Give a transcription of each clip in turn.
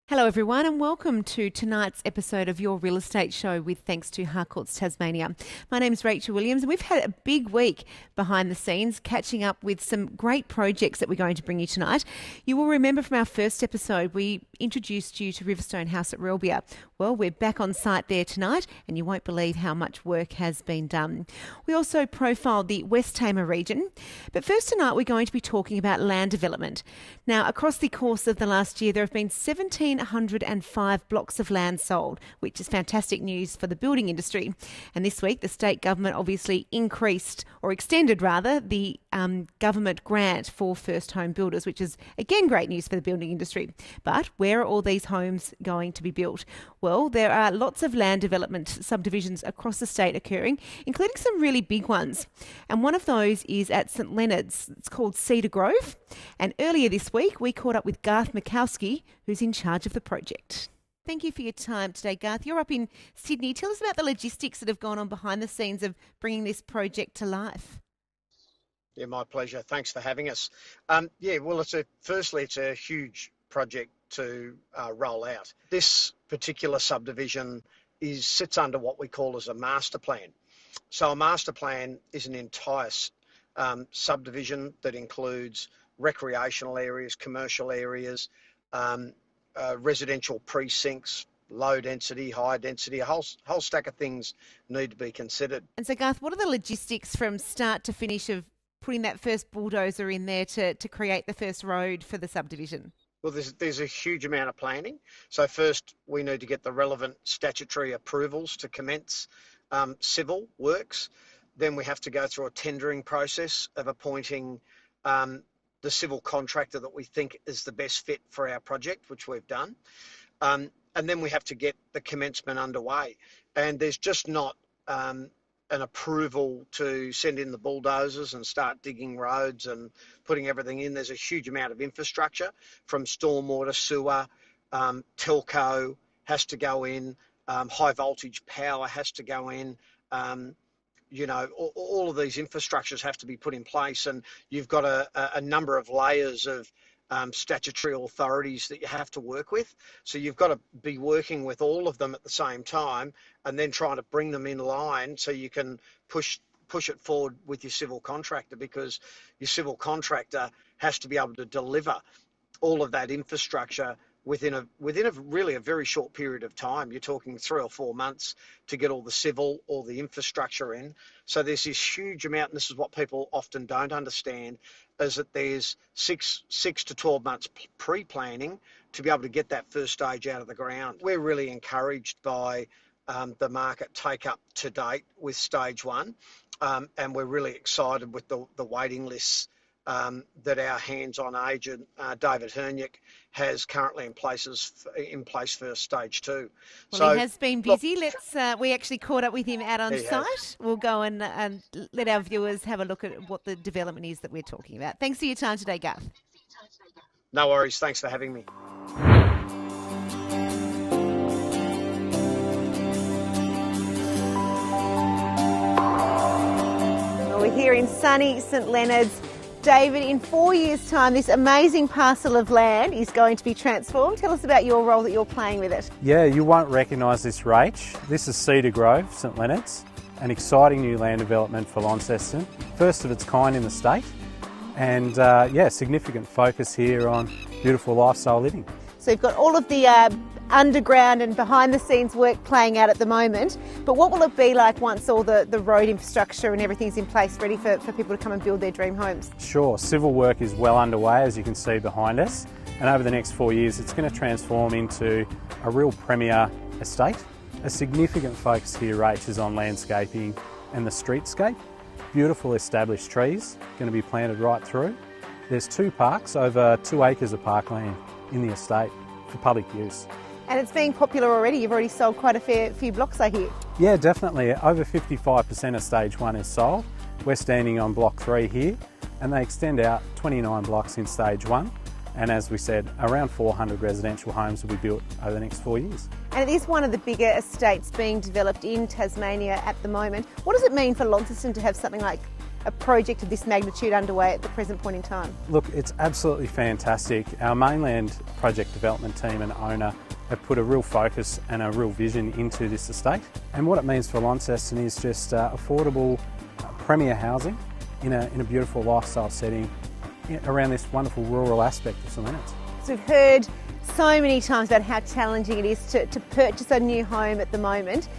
Hello everyone and welcome to tonight's episode of Your Real Estate Show with thanks to Harcourts Tasmania. My name's Rachel Williams and we've had a big week behind the scenes catching up with some great projects that we're going to bring you tonight. You will remember from our first episode we introduced you to Riverstone House at Relbia. Well, we're back on site there tonight and you won't believe how much work has been done. We also profiled the West Tamar region, but first tonight we're going to be talking about land development. Now, across the course of the last year there have been 1,705 blocks of land sold, which is fantastic news for the building industry. And this week the state government obviously extended the government grant for first home builders, which is again great news for the building industry. But where are all these homes going to be built? Well, there are lots of land development subdivisions across the state occurring, including some really big ones. And one of those is at St Leonards. It's called Cedar Grove. And earlier this week, we caught up with Garth Mikowski, who's in charge of the project. Thank you for your time today, Garth. You're up in Sydney. Tell us about the logistics that have gone on behind the scenes of bringing this project to life. Yeah, my pleasure. Thanks for having us. It's a huge project to roll out. This particular subdivision sits under what we call as a master plan. So a master plan is an entire subdivision that includes recreational areas, commercial areas, residential precincts, low density, high density, a whole stack of things need to be considered. And so, Garth, what are the logistics from start to finish of putting that first bulldozer in there to create the first road for the subdivision? Well, there's a huge amount of planning. So first we need to get the relevant statutory approvals to commence civil works. Then we have to go through a tendering process of appointing the civil contractor that we think is the best fit for our project, which we've done. And then we have to get the commencement underway. And there's just not an approval to send in the bulldozers and start digging roads and putting everything in. There's a huge amount of infrastructure from stormwater, sewer, telco has to go in, high voltage power has to go in. All of these infrastructures have to be put in place, and you've got a number of layers of statutory authorities that you have to work with. So you've got to be working with all of them at the same time and then trying to bring them in line so you can push it forward with your civil contractor, because your civil contractor has to be able to deliver all of that infrastructure within a really a very short period of time. You're talking 3 or 4 months to get all the civil or the infrastructure in. So there's this huge amount, and this is what people often don't understand, is that there's six to 12 months pre-planning to be able to get that first stage out of the ground. We're really encouraged by the market take-up to date with stage one, and we're really excited with the waiting lists that our hands-on agent, David Hernick, has currently in place for stage two. Well, he has been busy. We actually caught up with him out on site. Has. We'll go and let our viewers have a look at what the development is that we're talking about. Thanks for your time today, Garth. No worries. Thanks for having me. Well, we're here in sunny St Leonards. David, in 4 years' time, this amazing parcel of land is going to be transformed. Tell us about your role that you're playing with it. Yeah, you won't recognise this, Rach. This is Cedar Grove, St Leonards, an exciting new land development for Launceston, first of its kind in the state, and significant focus here on beautiful lifestyle living. So you've got all of the underground and behind the scenes work playing out at the moment, but what will it be like once all the road infrastructure and everything's in place ready for people to come and build their dream homes? Sure, civil work is well underway, as you can see behind us, and over the next 4 years it's going to transform into a real premier estate. A significant focus here, Rach, is on landscaping and the streetscape. Beautiful established trees going to be planted right through. There's 2 parks, over 2 acres of parkland in the estate for public use. And it's being popular already. You've already sold quite a few blocks, I hear. Yeah, definitely. Over 55% of stage 1 is sold. We're standing on block 3 here, and they extend out 29 blocks in stage 1. And as we said, around 400 residential homes will be built over the next 4 years. And it is one of the bigger estates being developed in Tasmania at the moment. What does it mean for Launceston to have something like a project of this magnitude underway at the present point in time? Look, it's absolutely fantastic. Our mainland project development team and owner have put a real focus and a real vision into this estate. And what it means for Launceston is just affordable premier housing in a beautiful lifestyle setting around this wonderful rural aspect of St Leonards. So we've heard so many times about how challenging it is to purchase a new home at the moment.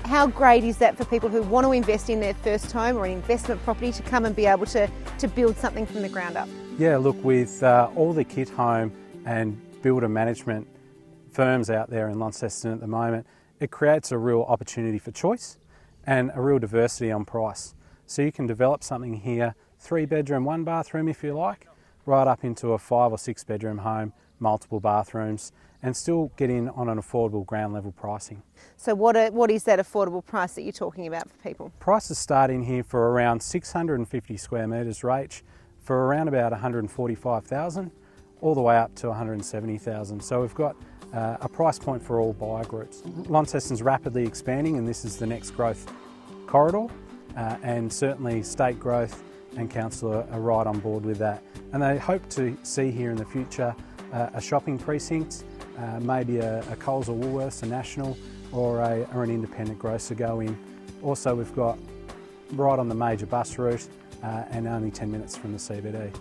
How great is that for people who want to invest in their first home or an investment property to come and be able to build something from the ground up? Yeah, look, with all the kit home and builder management firms out there in Launceston at the moment, it creates a real opportunity for choice and a real diversity on price. So you can develop something here, 3-bedroom, 1-bathroom if you like, right up into a 5 or 6-bedroom home, multiple bathrooms, and still get in on an affordable ground level pricing. So what is that affordable price that you're talking about for people? Prices start in here for around 650 square metres Rach for around about 145,000 all the way up to 170,000. So we've got a price point for all buyer groups. Launceston's rapidly expanding and this is the next growth corridor, and certainly state growth and council are right on board with that. And they hope to see here in the future a shopping precinct, maybe a Coles or Woolworths, a National, or an independent grocer go in. Also we've got right on the major bus route and only 10 minutes from the CBD.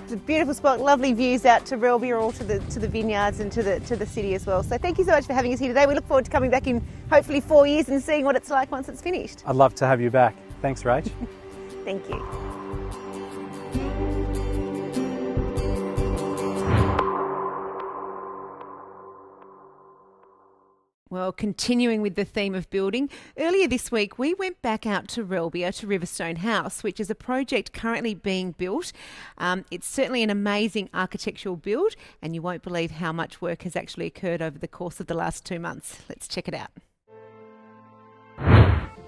It's a beautiful spot, lovely views out to Relbia, all to the vineyards and to the city as well. So thank you so much for having us here today. We look forward to coming back in hopefully 4 years and seeing what it's like once it's finished. I'd love to have you back. Thanks, Rach. Thank you. Well, continuing with the theme of building, earlier this week we went back out to Relbia to Riverstone House, which is a project currently being built. It's certainly an amazing architectural build, and you won't believe how much work has actually occurred over the course of the last 2 months. Let's check it out.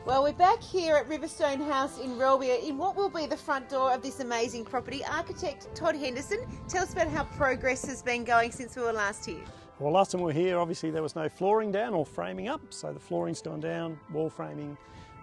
Well, we're back here at Riverstone House in Relbia in what will be the front door of this amazing property. Architect Todd Henderson, tell us about how progress has been going since we were last here. Well, last time we were here, obviously there was no flooring down or framing up, so the flooring's gone down, wall framing,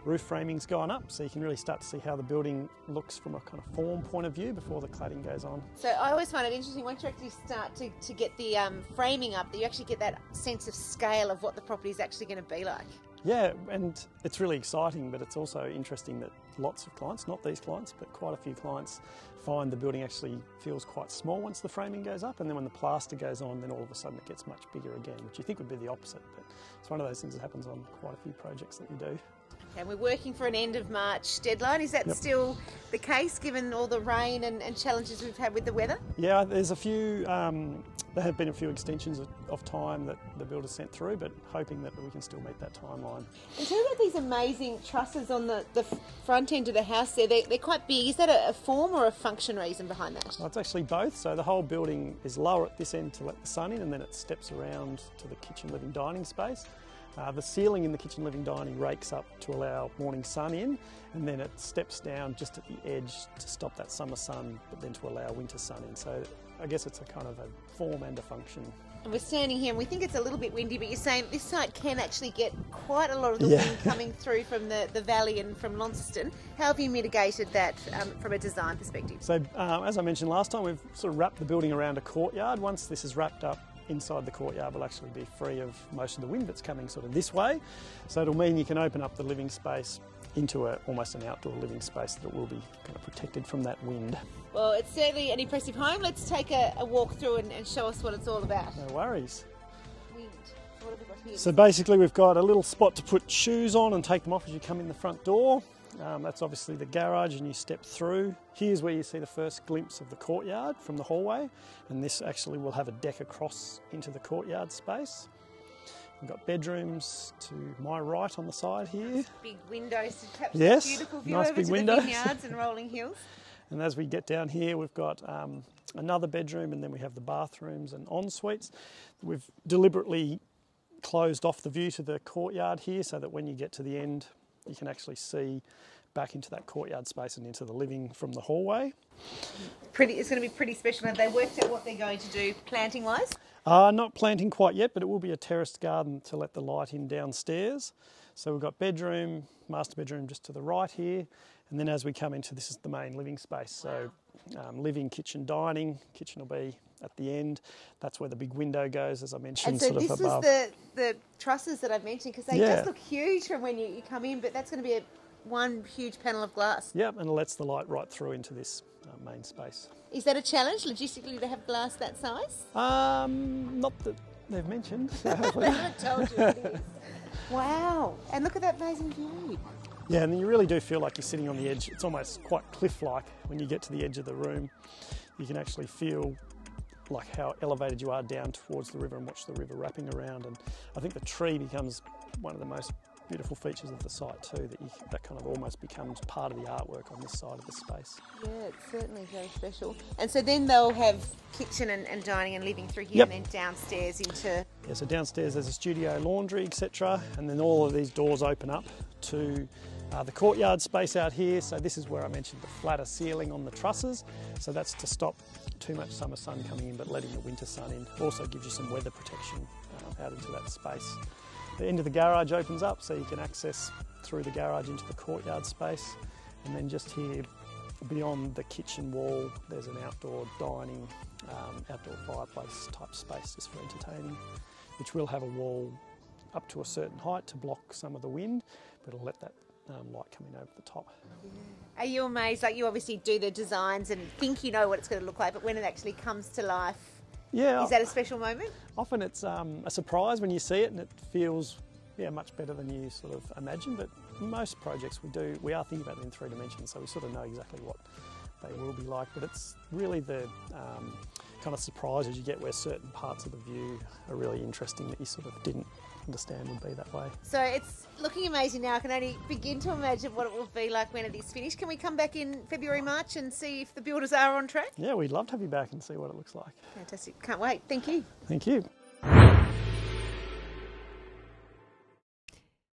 roof framing's gone up, so you can really start to see how the building looks from a kind of form point of view before the cladding goes on. So I always find it interesting once you actually start to get the framing up, that you actually get that sense of scale of what the property is actually going to be like. Yeah, and it's really exciting, but it's also interesting that lots of clients, not these clients, but quite a few clients, find the building actually feels quite small once the framing goes up, and then when the plaster goes on, then all of a sudden it gets much bigger again, which you think would be the opposite, but it's one of those things that happens on quite a few projects that we do. And we're working for an end of March deadline. Is that still the case, given all the rain and challenges we've had with the weather? Yeah, there's a few, there have been a few extensions of time that the builder sent through, but hoping that we can still meet that timeline. And tell me about these amazing trusses on the front end of the house there. They're quite big. Is that a form or a function reason behind that? Well, it's actually both. So the whole building is lower at this end to let the sun in, and then it steps around to the kitchen, living, dining space. The ceiling in the kitchen, living, dining rakes up to allow morning sun in, and then it steps down just at the edge to stop that summer sun, but then to allow winter sun in. So I guess it's a kind of a form and a function. And we're standing here and we think it's a little bit windy, but you're saying this site can actually get quite a lot of the wind coming through from the valley and from Launceston. How have you mitigated that from a design perspective? So as I mentioned last time, we've sort of wrapped the building around a courtyard. Once this is wrapped up, inside the courtyard will actually be free of most of the wind that's coming sort of this way. So it'll mean you can open up the living space into almost an outdoor living space that will be kind of protected from that wind. Well, it's certainly an impressive home. Let's take a walk through and show us what it's all about. No worries. Wind. What have we got here? So basically we've got a little spot to put shoes on and take them off as you come in the front door. That's obviously the garage, and you step through. Here's where you see the first glimpse of the courtyard from the hallway, and this actually will have a deck across into the courtyard space. We've got bedrooms to my right on the side here. Big windows to capture yes, the beautiful view nice over big to windows. the vineyards and rolling hills. And as we get down here, we've got another bedroom, and then we have the bathrooms and en-suites. We've deliberately closed off the view to the courtyard here so that when you get to the end, you can actually see back into that courtyard space and into the living from the hallway. It's going to be pretty special. Have they worked out what they're going to do planting-wise? Not planting quite yet, but it will be a terraced garden to let the light in downstairs. So we've got bedroom, master bedroom just to the right here, And then as we come into, this is the main living space. So living, kitchen, dining. Kitchen will be at the end. That's where the big window goes, as I mentioned, And so sort of this above. is the trusses that I've mentioned, because they just look huge from when you come in, but that's going to be one huge panel of glass. Yep, and it lets the light right through into this main space. Is that a challenge logistically to have glass that size? Not that they've mentioned. They haven't told you it is. Wow, and look at that amazing view. Yeah, and you really do feel like you're sitting on the edge. It's almost quite cliff-like when you get to the edge of the room. You can actually feel like how elevated you are down towards the river and watch the river wrapping around. And I think the tree becomes one of the most beautiful features of the site too, that kind of almost becomes part of the artwork on this side of the space. Yeah, it's certainly very special. And so then they'll have kitchen and dining and living through here, and then downstairs into... Yeah, so downstairs there's a studio, laundry, etc. And then all of these doors open up to the courtyard space out here. So this is where I mentioned the flatter ceiling on the trusses. So that's to stop too much summer sun coming in, but letting the winter sun in. Also gives you some weather protection out into that space. The end of the garage opens up, so you can access through the garage into the courtyard space. And then just here, beyond the kitchen wall, there's an outdoor dining, outdoor fireplace type space just for entertaining, which will have a wall up to a certain height to block some of the wind, but it'll let that light come in over the top. Are you amazed? Like, you obviously do the designs and think you know what it's going to look like, but when it actually comes to life, is that a special moment? Often it's a surprise when you see it, and it feels much better than you sort of imagine. But most projects we are thinking about them in 3 dimensions, so we sort of know exactly what they will be like. But it's really the kind of surprises you get where certain parts of the view are really interesting that you sort of didn't understand would be that way. So it's looking amazing now. I can only begin to imagine what it will be like when it is finished. Can we come back in February, March and see if the builders are on track? Yeah, we'd love to have you back and see what it looks like. Fantastic. Can't wait. Thank you. Thank you.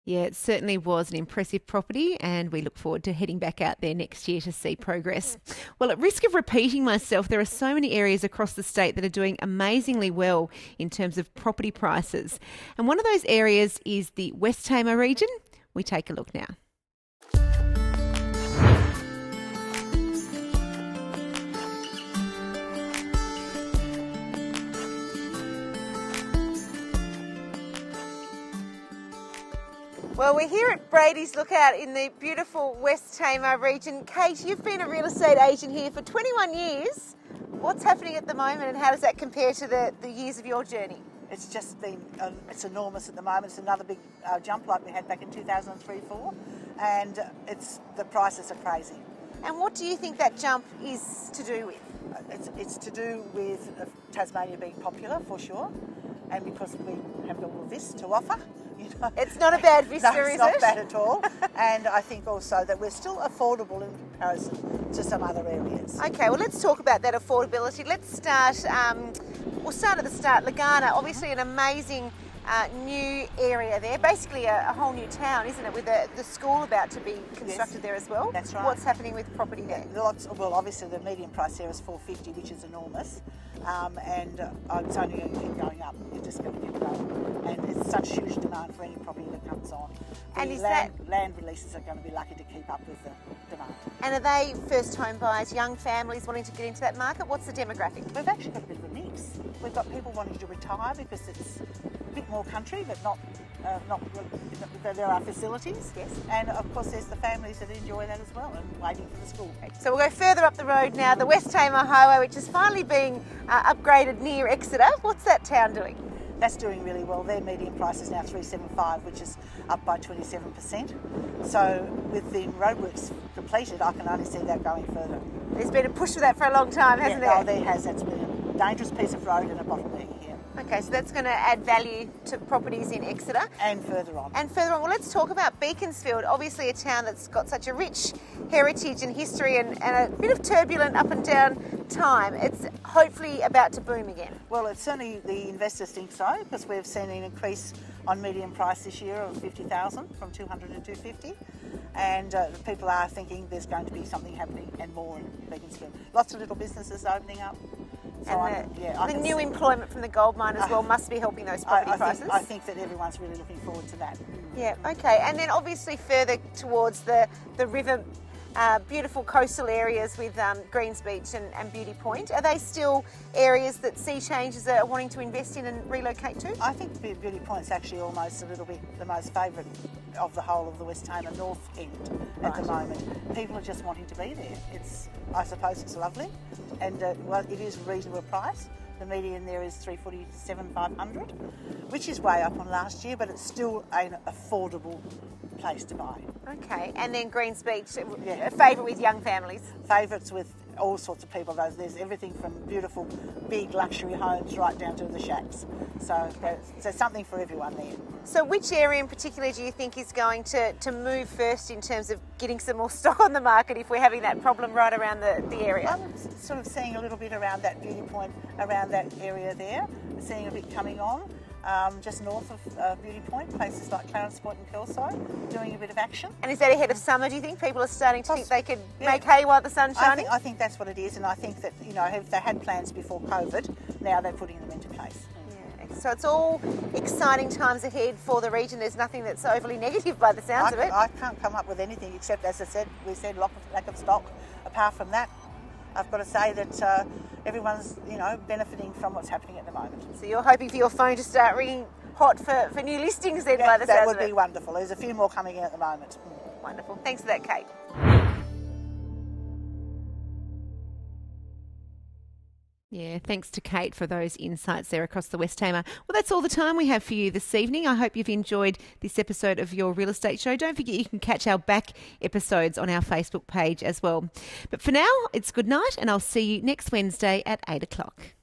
Yeah, it certainly was an impressive property, and we look forward to heading back out there next year to see progress. Well, at risk of repeating myself, there are so many areas across the state that are doing amazingly well in terms of property prices. And one of those areas is the West Tamar region. We take a look now. Well, we're here at Bradys Lookout in the beautiful West Tamar region. Kate, you've been a real estate agent here for 21 years. What's happening at the moment, and how does that compare to the years of your journey? It's just been, it's enormous at the moment. It's another big jump like we had back in 2003-04, and the prices are crazy. And what do you think that jump is to do with? It's to do with Tasmania being popular, for sure, and because we have all of this to offer. You know. It's not a bad vista, no, is it? It's not bad at all. And I think also that we're still affordable in comparison to some other areas. Okay, well, let's talk about that affordability. Let's start, we'll start at the start. Lagana, obviously an amazing new area there, basically a whole new town, isn't it, with the school about to be constructed there as well? That's right. What's happening with property there? Well, obviously the median price there is $450, which is enormous, and it's only going to keep going up. It's just going to keep going, and it's such huge demand for any property that comes on. And is land releases are going to be lucky to keep up with the demand. And are they first home buyers, young families wanting to get into that market? What's the demographic? We've actually got a bit of a mix. We've got people wanting to retire because it's a bit more country, but not there are facilities. Yes. And of course there's the families that enjoy that as well and waiting for the school. So we'll go further up the road now, the West Tamar Highway, which is finally being upgraded near Exeter. What's that town doing? That's doing really well. Their median price is now $375, which is up by 27%. So with the roadworks completed, I can only see that going further. There's been a push for that for a long time, hasn't there? Oh, there has. That's been a dangerous piece of road and a bottleneck here. Okay, so that's going to add value to properties in Exeter. And further on. Well, let's talk about Beaconsfield, obviously a town that's got such a rich heritage and history and a bit of turbulent up and down time. It's hopefully about to boom again. Well, it's certainly the investors think so, because we've seen an increase on median price this year of $50,000 from $200 to $250. And people are thinking there's going to be something happening and more in Beaconsfield. Lots of little businesses opening up. So and the new employment from the gold mine as well must be helping those property prices. I think that everyone's really looking forward to that. Yeah, okay. And then obviously further towards the river beautiful coastal areas with Greens Beach and Beauty Point. Are they still areas that sea changers are wanting to invest in and relocate to? I think Beauty Point's actually almost a little bit the most favourite of the whole of the West Tamar North end at the moment. People are just wanting to be there. I suppose it's lovely, and well, it is a reasonable price. The median there is $347,500, which is way up on last year, but it's still an affordable place to buy. Okay, and then Greens Beach, a favourite with young families? Favourites with all sorts of people. There's everything from beautiful, big luxury homes right down to the shacks. So there's something for everyone there. So which area in particular do you think is going to move first in terms of getting some more stock on the market if we're having that problem right around the area? I'm sort of seeing a little bit around that Beauty Point, around that area there. Seeing a bit coming on. Just north of Beauty Point, places like Clarence Point and Kelso, doing a bit of action. And is that ahead of summer, do you think? People are starting to think they could make hay while the sun's shining? I think that's what it is, and I think that, if they had plans before COVID, now they're putting them into place. Yeah. So it's all exciting times ahead for the region. There's nothing that's overly negative by the sounds of it. I can't come up with anything except, as I said, lack of stock. Apart from that, I've got to say that everyone's, benefiting from what's happening at the moment. So you're hoping for your phone to start ringing hot for new listings then, by the sounds of it? That would be wonderful. There's a few more coming in at the moment. Wonderful. Thanks for that, Kate. Yeah, thanks to Kate for those insights there across the West Tamar. Well, that's all the time we have for you this evening. I hope you've enjoyed this episode of Your Real Estate Show. Don't forget you can catch our back episodes on our Facebook page as well. But for now, it's good night, and I'll see you next Wednesday at 8 o'clock.